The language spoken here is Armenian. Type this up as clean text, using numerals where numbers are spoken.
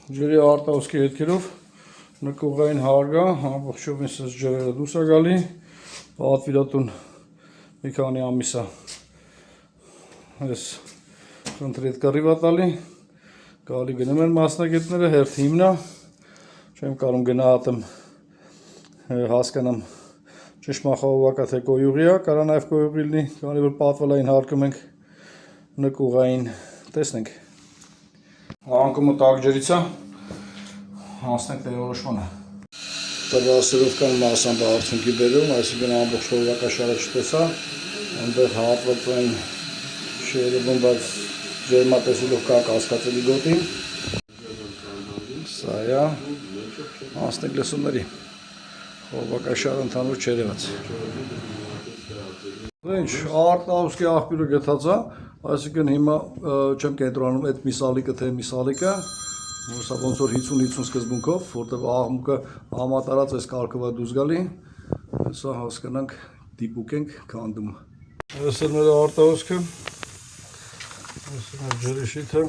ջրի արտահոսքի հետքերով նկուղային հարգա, ամբողջովին սս ջրերը դուրս է գալի, պատվիրատուն մի քանի ամիսա ես խնդրի հետ կռիվ է տալի, գալի գնում են մասնագետները, հերթ հիմնա, չեմ կարում գնահատեմ, հասկանամ ճշմախաղովակա թե կոյուղի է, կարա նաև կոյուղի լինի, քանի որ պատվալային հարկում ենք նկուղային, տեսնենք։ Անկումը տաք ջրից է, հասնենք տեղորոշմանը։ Տվասերովկան մասամբ արդյունքի բերում, այսինքն ամբողջ խորովակաշարը չտեսա, այնտեղ հատվածային շերևում, բայց ջերմատեսիլով կա կասկածելի գոտին։ Սա է, հասնենք լսումների, խորովակաշարը ընդհանուր չերևաց։ Ինչ, արտահոսքի աղբյուրը գտած է, այսինքն հիմա չեմ կենտրոնում այդ միսալիկը թե միսալիկը, սա ոնց որ 50-50 սկզբունքով, որտեղ աղմուկը համատարած այս կարգով է դուրս գալի, սա հասկանանք դիպուկ ենք քանդում։ Այս է մեր արտահոսքը, այս է մեր ջրի շիթը։